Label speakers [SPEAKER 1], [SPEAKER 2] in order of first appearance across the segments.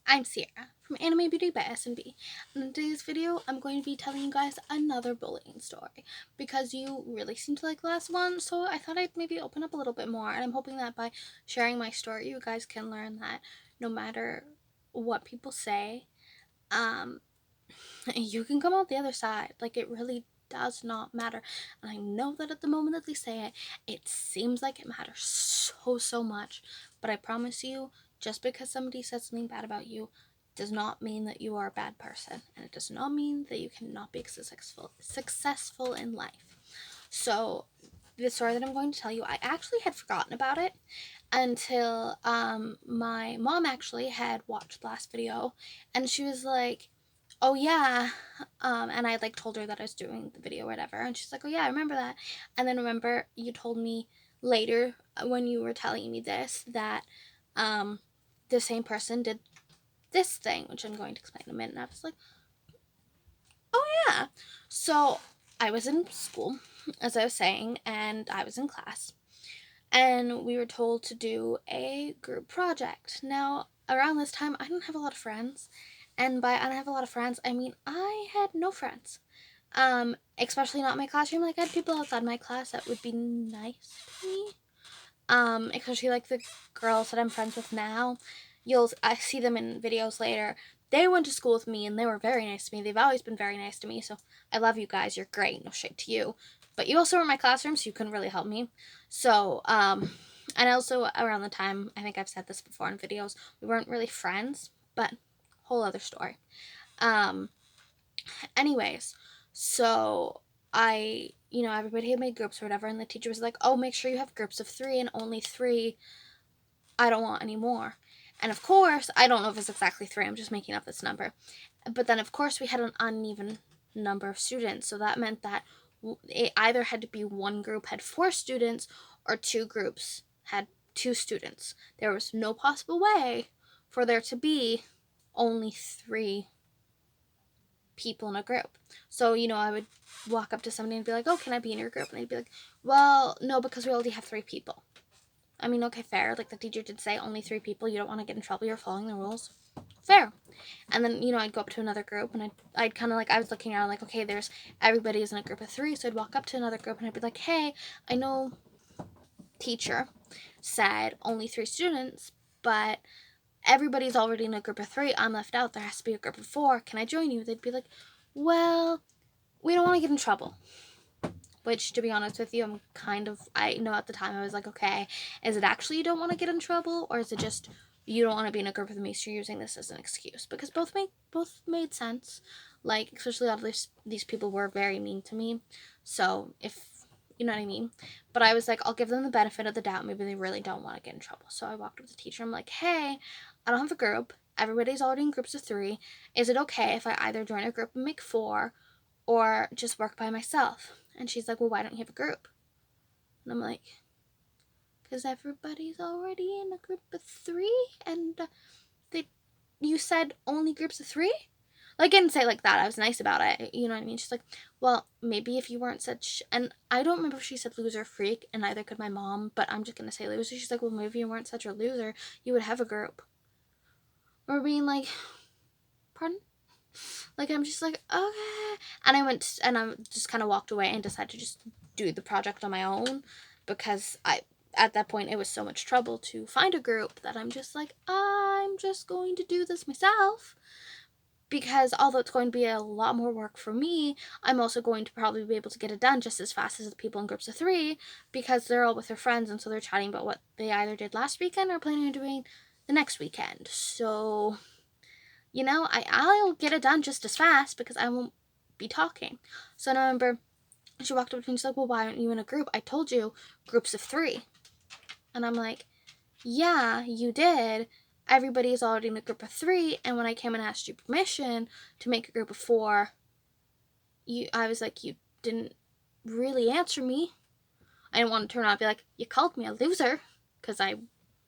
[SPEAKER 1] I'm Sierra from Anime Beauty by S&B. In today's video, I'm going to be telling you guys another bullying story because you really seemed to like the last one, so I thought I'd maybe open up a little bit more, and I'm hoping that by sharing my story, you guys can learn that no matter what people say, um, you can come out the other side. Like, it really does not matter. And I know that at the moment that they say it, it seems like it matters so much, but I promise you, just because somebody says something bad about you does not mean that you are a bad person, and it does not mean that you cannot be successful in life. So the story that I'm going to tell you, I actually had forgotten about it until my mom actually had watched the last video, and she was like, oh yeah, and I like told her that I was doing the video or whatever, and she's like, oh yeah, I remember that. And then remember, you told me later when you were telling me this that um the same person did this thing, which I'm going to explain in a minute. And I was like, oh yeah. So I was in school, as I was saying, and I was in class, and we were told to do a group project. Now, around this time, I didn't have a lot of friends, and by I don't have a lot of friends, I mean I had no friends. Especially not in my classroom. Like, I had people outside my class that would be nice to me. Especially like the girls that I'm friends with now. I see them in videos later. They went to school with me and they were very nice to me. They've always been very nice to me. So I love you guys. You're great. No shade to you. But you also were in my classroom, so you couldn't really help me. So, and also around the time, I think I've said this before in videos, we weren't really friends, but whole other story. Um, anyways, so everybody had made groups or whatever, and the teacher was like, oh, make sure you have groups of 3 and only 3. I don't want any more. And of course, I don't know if it's exactly 3, I'm just making up this number. But then, of course, we had an uneven number of students, so that meant that it either had to be one group had 4 students or 2 groups had 2 students. There was no possible way for there to be only 3 people in a group. So, I would walk up to somebody and be like, oh, can I be in your group? And they'd be like, well, no, because we already have 3 people. I mean, okay, fair. Like, the teacher did say only 3 people. You don't want to get in trouble. You're following the rules. Fair. And then, I'd go up to another group, and I'd kind of like, I was looking around like, okay, everybody is in a group of 3. So I'd walk up to another group, and I'd be like, hey, I know teacher said only 3 students, but everybody's already in a group of 3. I'm left out. There has to be a group of 4. Can I join you? They'd be like, well, we don't want to get in trouble. Which, to be honest with you, I know at the time I was like, okay, is it actually you don't want to get in trouble, or is it just you don't want to be in a group with me, so you're using this as an excuse? Because both made sense. Like, especially all of these people were very mean to me. So, if you know what I mean. But I was like, I'll give them the benefit of the doubt. Maybe they really don't want to get in trouble. So I walked up to the teacher. I'm like, hey, I don't have a group. Everybody's already in groups of 3. Is it okay if I either join a group and make 4, or just work by myself? And she's like, well, why don't you have a group? And I'm like, because everybody's already in a group of 3, and you said only groups of 3? Like, I didn't say it like that. I was nice about it. You know what I mean? She's like, well, maybe if you weren't such, and I don't remember if she said loser or freak, and neither could my mom, but I'm just going to say loser. She's like, well, maybe if you weren't such a loser, you would have a group. Or being like, pardon? Like, I'm just like, okay. And I just kind of walked away and decided to just do the project on my own, because at that point, it was so much trouble to find a group that I'm just like, I'm just going to do this myself. Because although it's going to be a lot more work for me, I'm also going to probably be able to get it done just as fast as the people in groups of 3, because they're all with their friends, and so they're chatting about what they either did last weekend or planning on doing the next weekend. So, I'll get it done just as fast because I won't be talking. So I remember she walked up to me and she's like, well, why aren't you in a group? I told you, groups of 3. And I'm like, yeah, you did. Everybody's already in a group of 3, and when I came and asked you permission to make a group of 4, I was like, you didn't really answer me. I didn't want to turn around and be like, you called me a loser, because I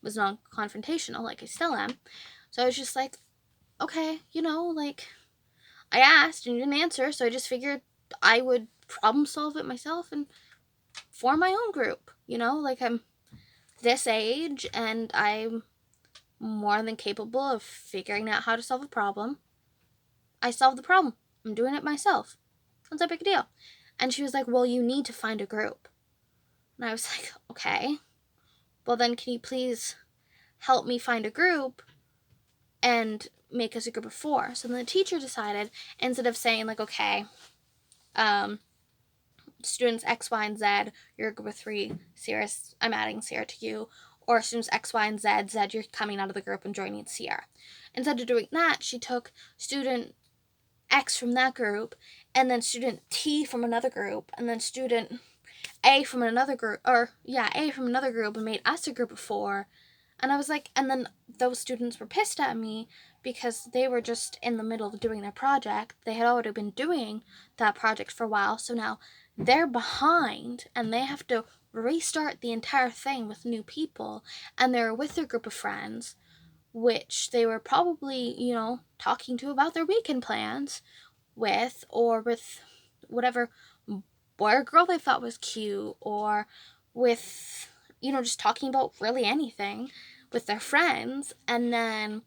[SPEAKER 1] was non-confrontational, like I still am. So I was just like, okay, like, I asked and you didn't answer, so I just figured I would problem solve it myself and form my own group. Like, I'm this age and I'm more than capable of figuring out how to solve a problem. I solved the problem. I'm doing it myself. What's that big deal? And she was like, well, you need to find a group. And I was like, okay. Well, then can you please help me find a group and make us a group of 4? So then the teacher decided, instead of saying like, okay, students X, Y, and Z, you're a group of 3, Sierra, I'm adding Sierra to you, or students X, Y, and Z, Z, you're coming out of the group and joining Sierra. Instead of doing that, she took student X from that group, and then student T from another group, and then student A from another group, A from another group, and made us a group of 4. And I was like, and then those students were pissed at me because they were just in the middle of doing their project. They had already been doing that project for a while, so now they're behind and they have to restart the entire thing with new people, and they're with their group of friends, which they were probably, talking to about their weekend plans with, or with whatever boy or girl they thought was cute, or with, just talking about really anything with their friends. And then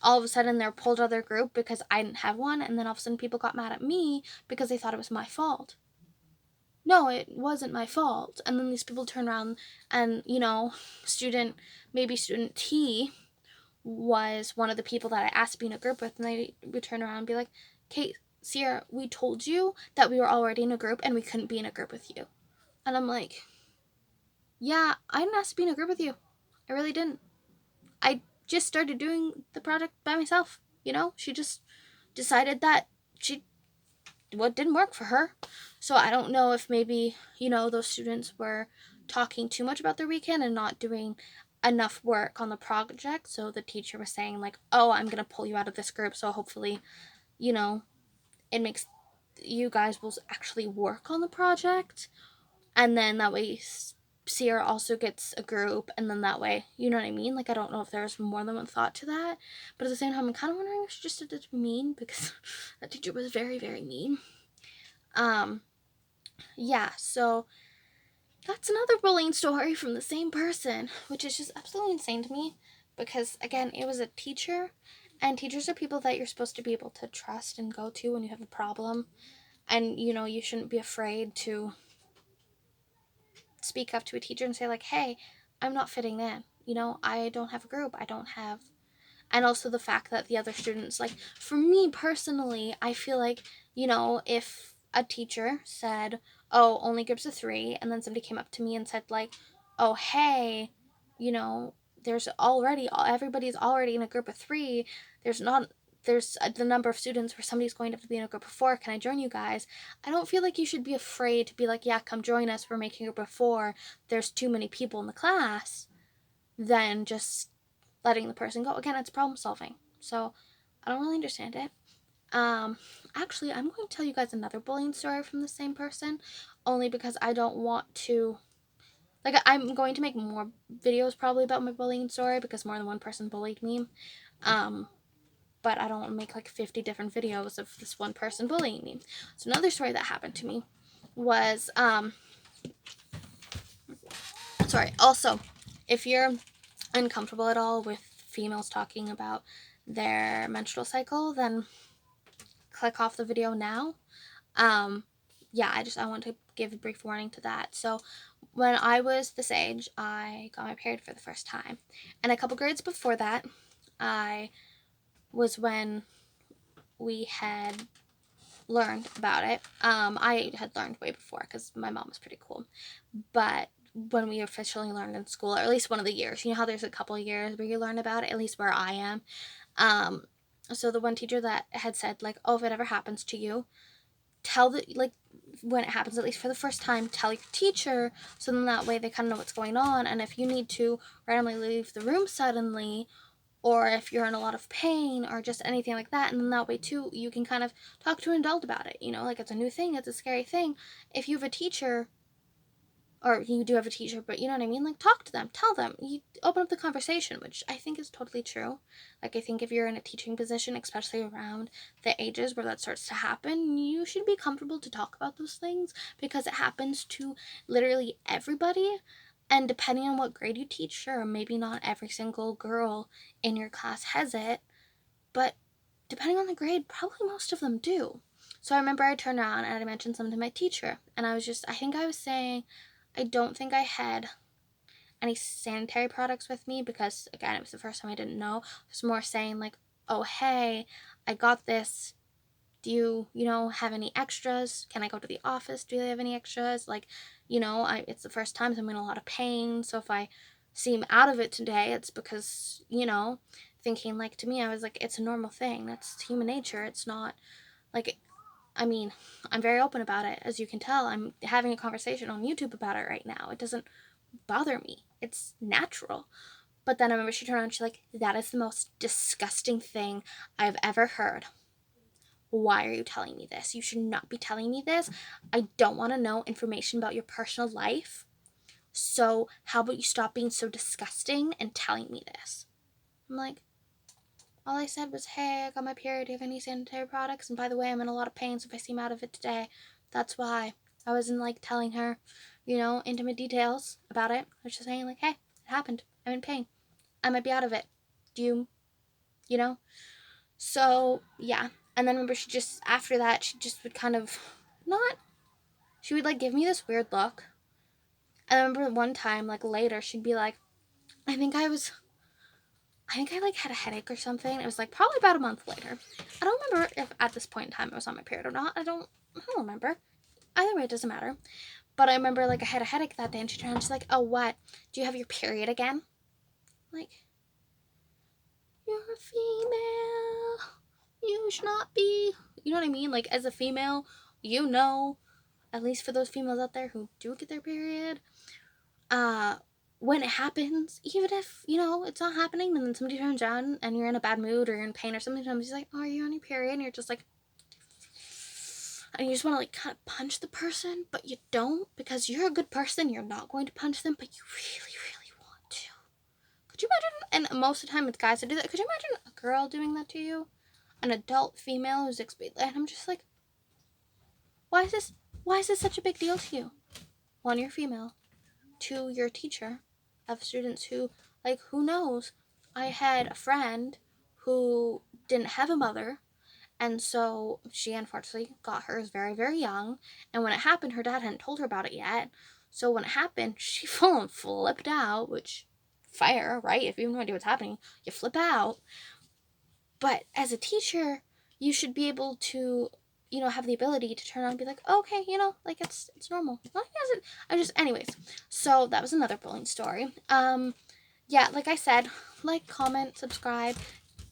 [SPEAKER 1] all of a sudden they're pulled out of their group because I didn't have one, and then all of a sudden people got mad at me because they thought it was my fault. No, it wasn't my fault. And then these people turn around and, student T was one of the people that I asked to be in a group with, and they would turn around and be like, Kate, Sierra, we told you that we were already in a group and we couldn't be in a group with you. And I'm like, yeah, I didn't ask to be in a group with you. I really didn't. I just started doing the project by myself. She just decided that what didn't work for her. So I don't know if maybe, those students were talking too much about their weekend and not doing enough work on the project. So the teacher was saying like, oh, I'm going to pull you out of this group. So hopefully, it makes you guys will actually work on the project. And then that way Sierra also gets a group, and then that way, you know what I mean? Like, I don't know if there's more than one thought to that, but at the same time, I'm kind of wondering if she just did it to be mean, because that teacher was very, very mean. Yeah, so that's another bullying story from the same person, which is just absolutely insane to me, because, again, it was a teacher, and teachers are people that you're supposed to be able to trust and go to when you have a problem, and, you shouldn't be afraid to speak up to a teacher and say like, hey, I'm not fitting in, I don't have a group, I don't have. And also the fact that the other students, like, for me personally, I feel like, if a teacher said, oh, only groups of 3, and then somebody came up to me and said like, oh, hey, everybody's already in a group of 3, there's the number of students where somebody's going to have to be in a group of 4, can I join you guys? I don't feel like you should be afraid to be like, yeah, come join us, we're making a group of 4, there's too many people in the class, than just letting the person go. Again, it's problem solving. So I don't really understand it. Actually, I'm going to tell you guys another bullying story from the same person, only because I don't want to, like, I'm going to make more videos probably about my bullying story because more than one person bullied me. But I don't want to make like 50 different videos of this one person bullying me. So another story that happened to me was, also, if you're uncomfortable at all with females talking about their menstrual cycle, then click off the video now. I want to give a brief warning to that. So when I was this age, I got my period for the first time, and a couple grades before that, was when we had learned about it. I had learned way before because my mom was pretty cool, but when we officially learned in school, or at least one of the years, how there's a couple of years where you learn about it, at least where I am. So the one teacher that had said like, oh, if it ever happens to you, when it happens, at least for the first time, tell your teacher, so then that way they kind of know what's going on, and if you need to randomly leave the room suddenly, or if you're in a lot of pain, or just anything like that, and then that way too, you can kind of talk to an adult about it, like it's a new thing, it's a scary thing. If you have a teacher, or you do have a teacher, but you know what I mean, like, talk to them, tell them, you open up the conversation, which I think is totally true. Like, I think if you're in a teaching position, especially around the ages where that starts to happen, you should be comfortable to talk about those things, because it happens to literally everybody. And depending on what grade you teach, sure, maybe not every single girl in your class has it, but depending on the grade, probably most of them do. So I remember I turned around and I mentioned something to my teacher, and I think I was saying, I don't think I had any sanitary products with me because, again, it was the first time I didn't know. I was more saying, like, oh, hey, I got this. Do you have any extras? Can I go to the office? Do they have any extras? Like, it's the first time, so I'm in a lot of pain. So if I seem out of it today, it's because, thinking, like, to me, I was like, it's a normal thing. That's human nature. It's not, like, I mean, I'm very open about it. As you can tell, I'm having a conversation on YouTube about it right now. It doesn't bother me. It's natural. But then I remember she turned around and she's like, that is the most disgusting thing I've ever heard. Why are you telling me this? You should not be telling me this. I don't want to know information about your personal life. So how about you stop being so disgusting and telling me this? I'm like, all I said was, hey, I got my period. Do you have any sanitary products? And by the way, I'm in a lot of pain, so if I seem out of it today, that's why. I wasn't, like, telling her, intimate details about it. I was just saying, like, hey, it happened. I'm in pain. I might be out of it. Do you know? So, yeah. And then remember, after that, she just would kind of, she would, like, give me this weird look. And I remember one time, like, later, she'd be like, I think I, like, had a headache or something. It was, like, probably about a month later. I don't remember if at this point in time I was on my period or not. I don't remember. Either way, it doesn't matter. But I remember, like, I had a headache that day, and she turned and she's like, oh, what? Do you have your period again? Like, you're a female. You should not be. You know what I mean? Like, as a female, at least for those females out there who do get their period, when it happens, even if, it's not happening, and then somebody turns around and you're in a bad mood or you're in pain or something, somebody's like, oh, are you on your period? And you're just like, and you just want to, like, kind of punch the person, but you don't, because you're a good person. You're not going to punch them, but you really, really want to. Could you imagine? And most of the time it's guys that do that. Could you imagine a girl doing that to you? An adult female who's and I'm just like, why is this such a big deal to you? One, you're female. Two, you're a teacher of students who, like, who knows? I had a friend who didn't have a mother, and so she unfortunately got hers very, very young. And when it happened, her dad hadn't told her about it yet. So when it happened, she full on flipped out, which, fair, right? If you have no idea what's happening, you flip out. But as a teacher, you should be able to, have the ability to turn around and be like, okay, like, it's normal. Well, anyways. So that was another bullying story. Yeah, like I said, like, comment, subscribe.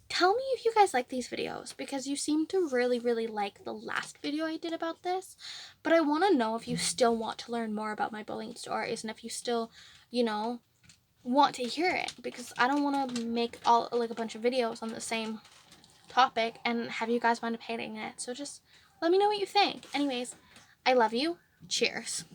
[SPEAKER 1] Tell me if you guys like these videos, because you seem to really, really like the last video I did about this. But I want to know if you still want to learn more about my bullying stories, and if you still, want to hear it, because I don't want to make a bunch of videos on the same topic and have you guys wind up hating it. So just let me know what you think. Anyways, I love you. Cheers.